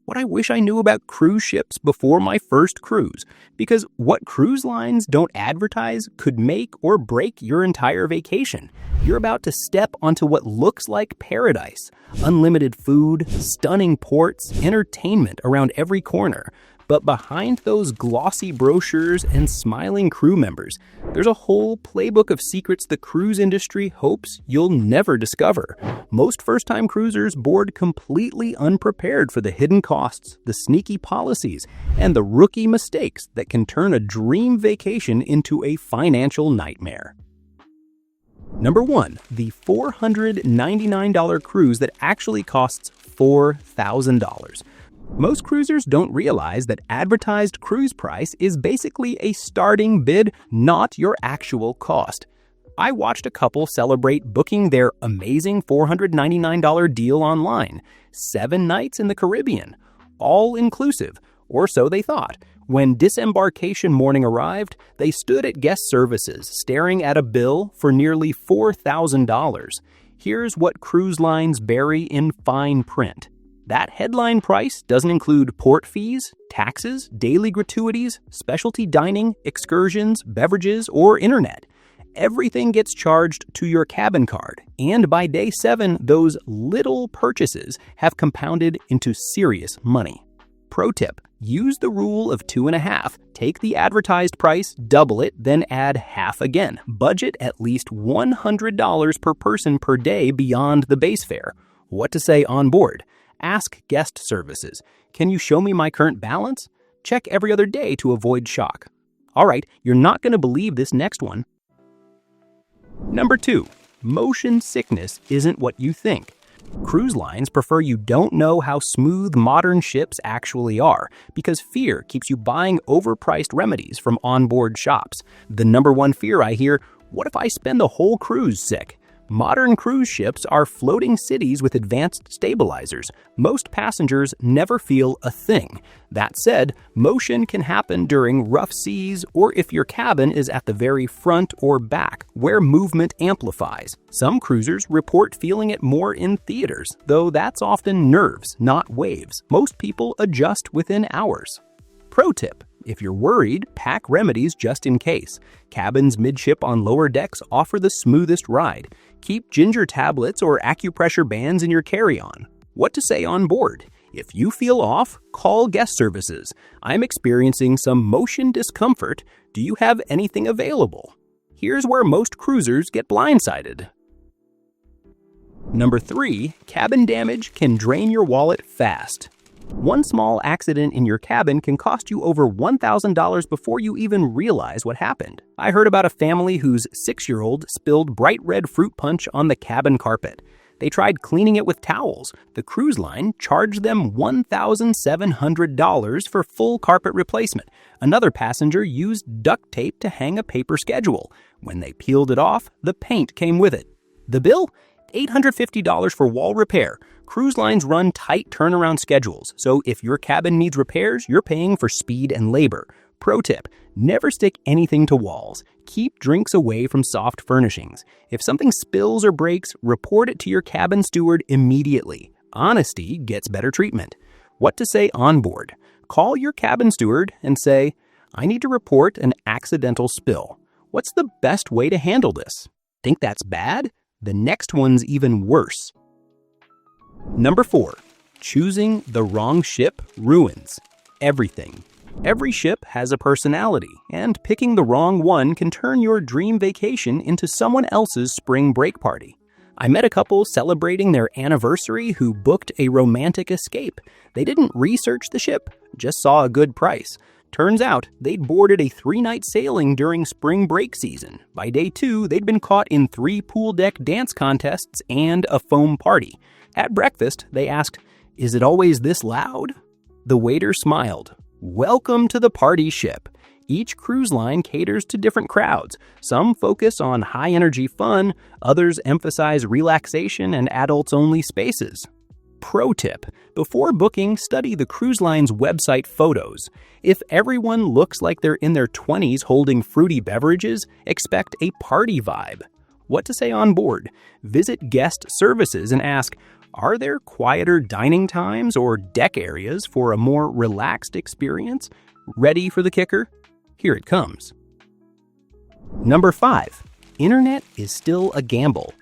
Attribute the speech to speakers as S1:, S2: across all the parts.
S1: what I wish I knew about cruise ships before my first cruise, because what cruise lines don't advertise could make or break your entire vacation. You're about to step onto what looks like paradise. Unlimited food, stunning ports, entertainment around every corner. But behind those glossy brochures and smiling crew members, there's a whole playbook of secrets the cruise industry hopes you'll never discover. Most first-time cruisers board completely unprepared for the hidden costs, the sneaky policies, and the rookie mistakes that can turn a dream vacation into a financial nightmare. Number 1, the $499 cruise that actually costs $4,000. Most cruisers don't realize that advertised cruise price is basically a starting bid, not your actual cost. I watched a couple celebrate booking their amazing $499 deal online, 7 nights in the Caribbean, all inclusive, or so they thought. When disembarkation morning arrived, they stood at guest services, staring at a bill for nearly $4,000. Here's what cruise lines bury in fine print. That headline price doesn't include port fees, taxes, daily gratuities, specialty dining, excursions, beverages, or internet. Everything gets charged to your cabin card, and by day 7, those little purchases have compounded into serious money. Pro tip, use the rule of 2.5. Take the advertised price, double it, then add half again. Budget at least $100 per person per day beyond the base fare. What to say on board? Ask guest services. Can you show me my current balance? Check every other day to avoid shock. All right, you're not going to believe this next one. Number 2, motion sickness isn't what you think. Cruise lines prefer you don't know how smooth modern ships actually are, because fear keeps you buying overpriced remedies from onboard shops. The number 1 fear I hear, what if I spend the whole cruise sick? Modern cruise ships are floating cities with advanced stabilizers. Most passengers never feel a thing. That said, motion can happen during rough seas or if your cabin is at the very front or back, where movement amplifies. Some cruisers report feeling it more in theaters, though that's often nerves, not waves. Most people adjust within hours. Pro tip. If you're worried, pack remedies just in case. Cabins midship on lower decks offer the smoothest ride. Keep ginger tablets or acupressure bands in your carry-on. What to say on board? If you feel off, call guest services. I'm experiencing some motion discomfort. Do you have anything available? Here's where most cruisers get blindsided. Number 3, cabin damage can drain your wallet fast. One small accident in your cabin can cost you over $1,000 before you even realize what happened. I heard about a family whose 6-year-old spilled bright red fruit punch on the cabin carpet. They tried cleaning it with towels. The cruise line charged them $1,700 for full carpet replacement. Another passenger used duct tape to hang a paper schedule. When they peeled it off, the paint came with it. The bill? $850 for wall repair. Cruise lines run tight turnaround schedules, so if your cabin needs repairs, you're paying for speed and labor. Pro tip, never stick anything to walls. Keep drinks away from soft furnishings. If something spills or breaks, report it to your cabin steward immediately. Honesty gets better treatment. What to say on board? Call your cabin steward and say, I need to report an accidental spill. What's the best way to handle this? Think that's bad? The next one's even worse. Number 4, choosing the wrong ship ruins everything. Every ship has a personality, and picking the wrong one can turn your dream vacation into someone else's spring break party. I met a couple celebrating their anniversary who booked a romantic escape. They didn't research the ship, just saw a good price. Turns out, they'd boarded a 3-night sailing during spring break season. By day 2, they'd been caught in 3 pool deck dance contests and a foam party. At breakfast, they asked, "Is it always this loud?" The waiter smiled. Welcome to the party ship. Each cruise line caters to different crowds. Some focus on high-energy fun, others emphasize relaxation and adults-only spaces. Pro tip, before booking, study the cruise line's website photos. If everyone looks like they're in their 20s holding fruity beverages, expect a party vibe. What to say on board? Visit guest services and ask, Are there quieter dining times or deck areas for a more relaxed experience? Ready for the kicker? Here it comes. Number 5. Internet is still a gamble.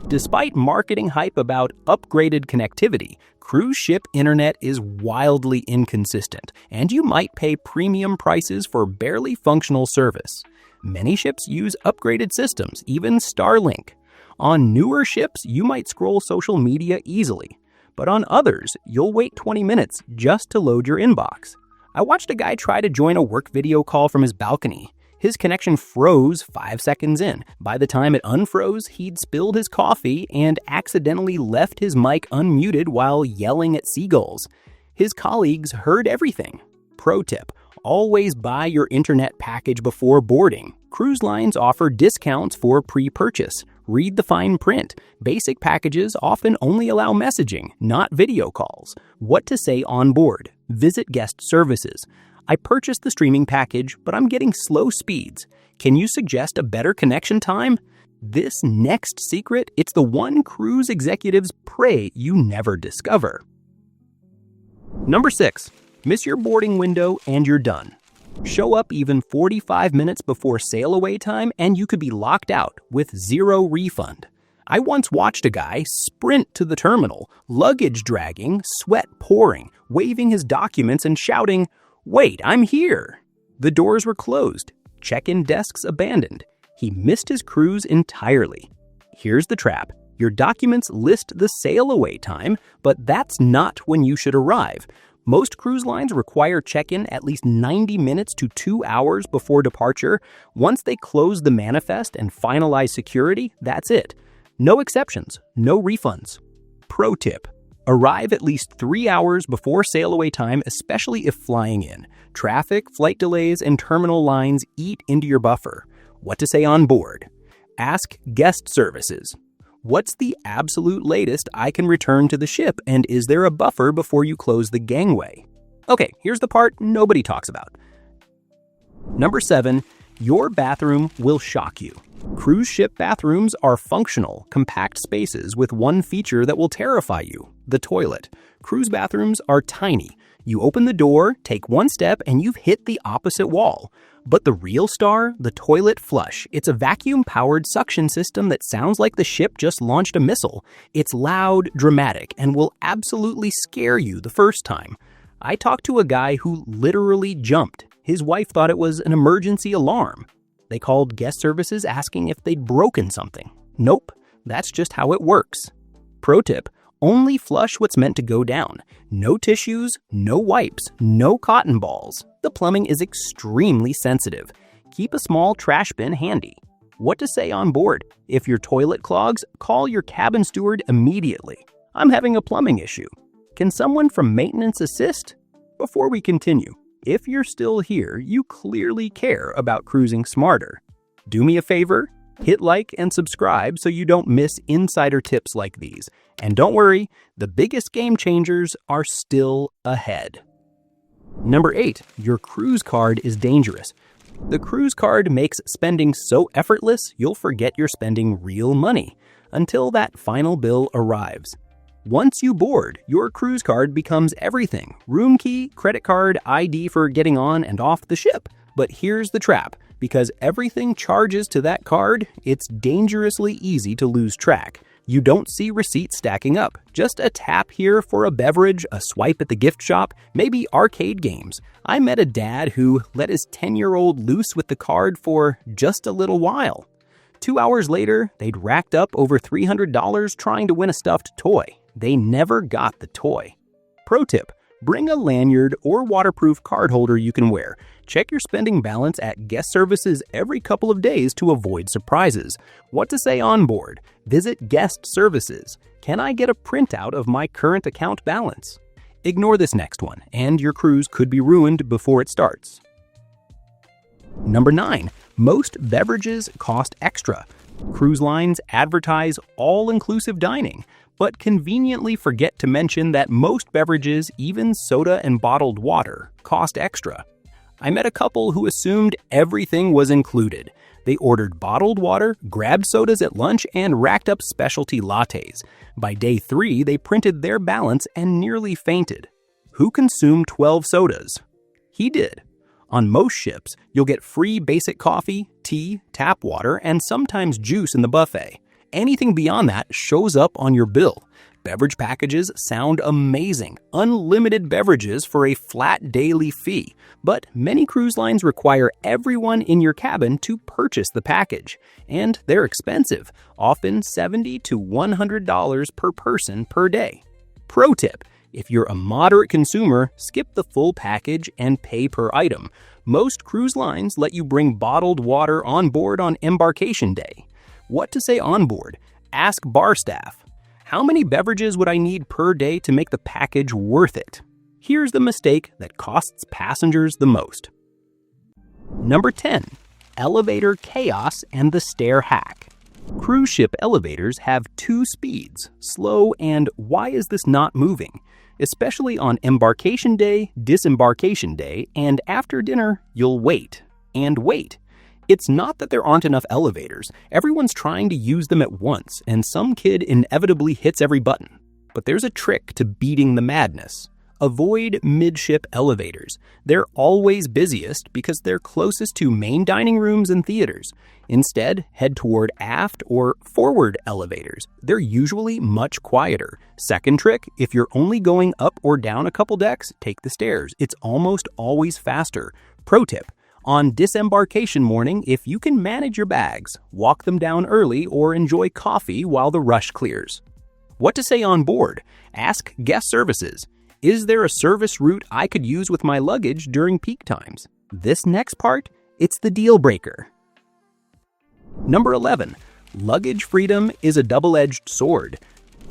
S1: Despite marketing hype about upgraded connectivity, cruise ship internet is wildly inconsistent, and you might pay premium prices for barely functional service. Many ships use upgraded systems, even Starlink. On newer ships, you might scroll social media easily, but on others, you'll wait 20 minutes just to load your inbox. I watched a guy try to join a work video call from his balcony. His connection froze 5 seconds in. By the time it unfroze, he'd spilled his coffee and accidentally left his mic unmuted while yelling at seagulls. His colleagues heard everything. Pro tip: always buy your internet package before boarding. Cruise lines offer discounts for pre-purchase. Read the fine print. Basic packages often only allow messaging, not video calls. What to say on board. Visit guest services. I purchased the streaming package, but I'm getting slow speeds. Can you suggest a better connection time? This next secret, it's the one cruise executives pray you never discover. Number 6. Miss your boarding window and you're done. Show up even 45 minutes before sail away time and you could be locked out with zero refund. I once watched a guy sprint to the terminal, luggage dragging, sweat pouring, waving his documents and shouting, "Wait, I'm here!" The doors were closed, check-in desks abandoned. He missed his cruise entirely. Here's the trap. Your documents list the sail-away time, but that's not when you should arrive. Most cruise lines require check-in at least 90 minutes to 2 hours before departure. Once they close the manifest and finalize security, that's it. No exceptions, no refunds. Pro tip: arrive at least 3 hours before sail-away time, especially if flying in. Traffic, flight delays, and terminal lines eat into your buffer. What to say on board? Ask guest services. What's the absolute latest I can return to the ship, and is there a buffer before you close the gangway? Okay, here's the part nobody talks about. Number 7, your bathroom will shock you. Cruise ship bathrooms are functional, compact spaces with one feature that will terrify you: the toilet. Cruise bathrooms are tiny. You open the door, take one step, and you've hit the opposite wall. But the real star, the toilet flush. It's a vacuum-powered suction system that sounds like the ship just launched a missile. It's loud, dramatic, and will absolutely scare you the first time. I talked to a guy who literally jumped. His wife thought it was an emergency alarm. They called guest services asking if they'd broken something. Nope, that's just how it works. Pro tip: only flush what's meant to go down. No tissues, no wipes, no cotton balls. The plumbing is extremely sensitive. Keep a small trash bin handy. What to say on board? If your toilet clogs, call your cabin steward immediately. I'm having a plumbing issue. Can someone from maintenance assist? Before we continue, if you're still here, you clearly care about cruising smarter. Do me a favor, hit like and subscribe so you don't miss insider tips like these. And don't worry, the biggest game changers are still ahead. Number 8, your cruise card is dangerous. The cruise card makes spending so effortless, you'll forget you're spending real money until that final bill arrives. Once you board, your cruise card becomes everything: room key, credit card, ID for getting on and off the ship. But here's the trap: because everything charges to that card, it's dangerously easy to lose track. You don't see receipts stacking up. Just a tap here for a beverage, a swipe at the gift shop, maybe arcade games. I met a dad who let his 10-year-old loose with the card for just a little while. 2 hours later, they'd racked up over $300 trying to win a stuffed toy. They never got the toy. Pro tip: bring a lanyard or waterproof card holder you can wear. Check your spending balance at guest services every couple of days to avoid surprises. What to say on board? Visit guest services. Can I get a printout of my current account balance? Ignore this next one, and your cruise could be ruined before it starts. Number 9, most beverages cost extra. Cruise lines advertise all-inclusive dining, but conveniently forget to mention that most beverages, even soda and bottled water, cost extra. I met a couple who assumed everything was included. They ordered bottled water, grabbed sodas at lunch, and racked up specialty lattes. By day 3, they printed their balance and nearly fainted. Who consumed 12 sodas? He did. On most ships, you'll get free basic coffee, tea, tap water, and sometimes juice in the buffet. Anything beyond that shows up on your bill. Beverage packages sound amazing. Unlimited beverages for a flat daily fee. But many cruise lines require everyone in your cabin to purchase the package. And they're expensive, often $70 to $100 per person per day. Pro tip: if you're a moderate consumer, skip the full package and pay per item. Most cruise lines let you bring bottled water on board on embarkation day. What to say on board? Ask bar staff. How many beverages would I need per day to make the package worth it? Here's the mistake that costs passengers the most. Number 10. Elevator chaos and the stair hack. Cruise ship elevators have 2 speeds, slow and why is this not moving? Especially on embarkation day, disembarkation day, and after dinner, you'll wait and wait. It's not that there aren't enough elevators. Everyone's trying to use them at once, and some kid inevitably hits every button. But there's a trick to beating the madness. Avoid midship elevators. They're always busiest because they're closest to main dining rooms and theaters. Instead, head toward aft or forward elevators. They're usually much quieter. Second trick, if you're only going up or down a couple decks, take the stairs. It's almost always faster. Pro tip: on disembarkation morning, if you can manage your bags, walk them down early or enjoy coffee while the rush clears. What to say on board? Ask guest services. Is there a service route I could use with my luggage during peak times? This next part, it's the deal breaker. Number 11. Luggage freedom is a double-edged sword.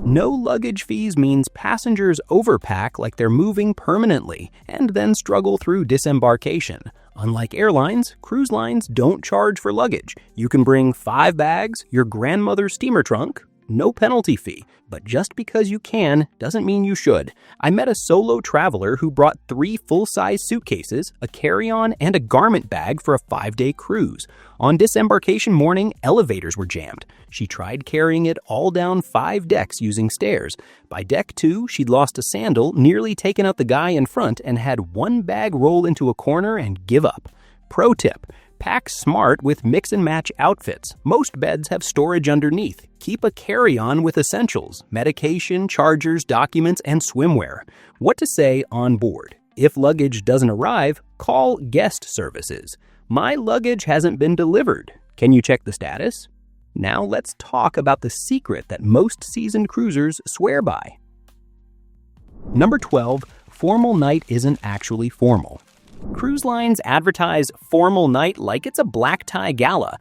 S1: No luggage fees means passengers overpack like they're moving permanently and then struggle through disembarkation. Unlike airlines, cruise lines don't charge for luggage. You can bring 5 bags, your grandmother's steamer trunk, no penalty fee. But just because you can doesn't mean you should. I met a solo traveler who brought 3 full-size suitcases, a carry-on, and a garment bag for a 5-day cruise. On disembarkation morning, elevators were jammed. She tried carrying it all down 5 decks using stairs. By deck 2, she'd lost a sandal, nearly taken out the guy in front, and had 1 bag roll into a corner and give up. Pro tip: pack smart with mix and match outfits. Most beds have storage underneath. Keep a carry-on with essentials, medication, chargers, documents, and swimwear. What to say on board? If luggage doesn't arrive, call guest services. My luggage hasn't been delivered. Can you check the status? Now let's talk about the secret that most seasoned cruisers swear by. Number 12. Formal night isn't actually formal. Cruise lines advertise formal night like it's a black tie gala.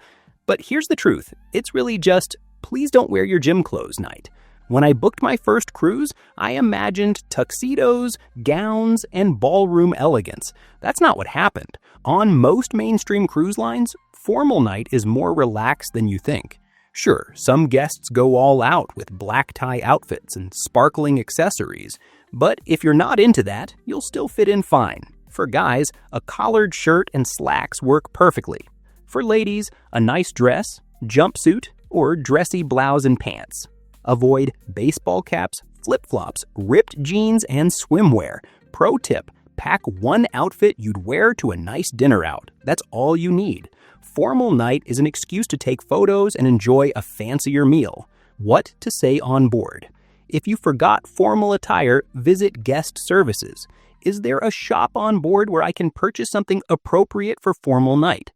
S1: But here's the truth. It's really just, please don't wear your gym clothes night. When I booked my first cruise, I imagined tuxedos, gowns, and ballroom elegance. That's not what happened. On most mainstream cruise lines, formal night is more relaxed than you think. Sure, some guests go all out with black tie outfits and sparkling accessories. But if you're not into that, you'll still fit in fine. For guys, a collared shirt and slacks work perfectly. For ladies, a nice dress, jumpsuit, or dressy blouse and pants. Avoid baseball caps, flip-flops, ripped jeans, and swimwear. Pro tip: pack 1 outfit you'd wear to a nice dinner out. That's all you need. Formal night is an excuse to take photos and enjoy a fancier meal. What to say on board? If you forgot formal attire, visit guest services. Is there a shop on board where I can purchase something appropriate for formal night?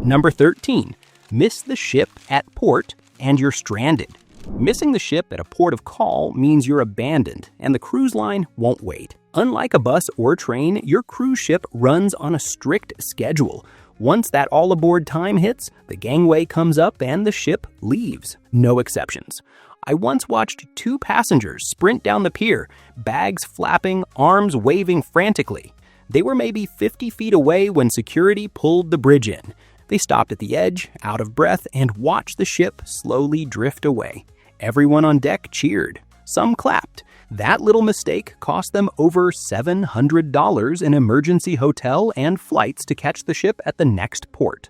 S1: Number 13. Miss the ship at port and you're stranded. Missing the ship at a port of call means you're abandoned and the cruise line won't wait. Unlike a bus or train, your cruise ship runs on a strict schedule. Once that all-aboard time hits, the gangway comes up and the ship leaves. No exceptions. I once watched 2 passengers sprint down the pier, bags flapping, arms waving frantically. They were maybe 50 feet away when security pulled the bridge in. They stopped at the edge, out of breath, and watched the ship slowly drift away. Everyone on deck cheered. Some clapped. That little mistake cost them over $700 in emergency hotel and flights to catch the ship at the next port.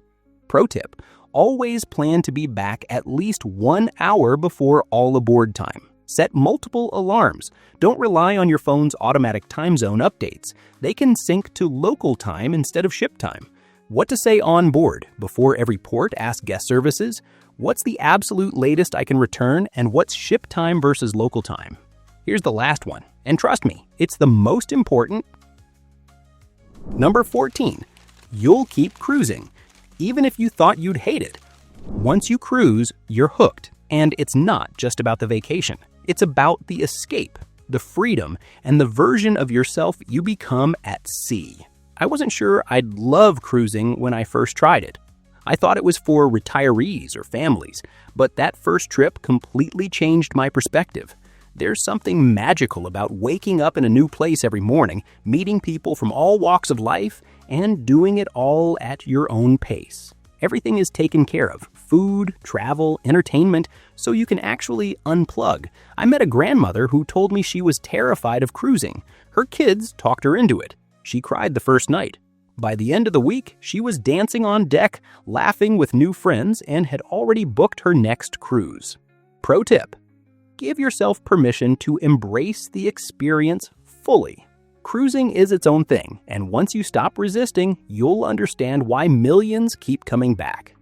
S1: Pro tip: always plan to be back at least 1 hour before all aboard time. Set multiple alarms. Don't rely on your phone's automatic time zone updates. They can sync to local time instead of ship time. What to say on board. Before every port, ask guest services, what's the absolute latest I can return, and what's ship time versus local time? Here's the last one, and trust me, it's the most important. Number 14. You'll keep cruising, even if you thought you'd hate it. Once you cruise, you're hooked, and it's not just about the vacation. It's about the escape, the freedom, and the version of yourself you become at sea. I wasn't sure I'd love cruising when I first tried it. I thought it was for retirees or families, but that first trip completely changed my perspective. There's something magical about waking up in a new place every morning, meeting people from all walks of life, and doing it all at your own pace. Everything is taken care of: food, travel, entertainment, so you can actually unplug. I met a grandmother who told me she was terrified of cruising. Her kids talked her into it. She cried the first night. By the end of the week, she was dancing on deck, laughing with new friends, and had already booked her next cruise. Pro tip: give yourself permission to embrace the experience fully. Cruising is its own thing, and once you stop resisting, you'll understand why millions keep coming back.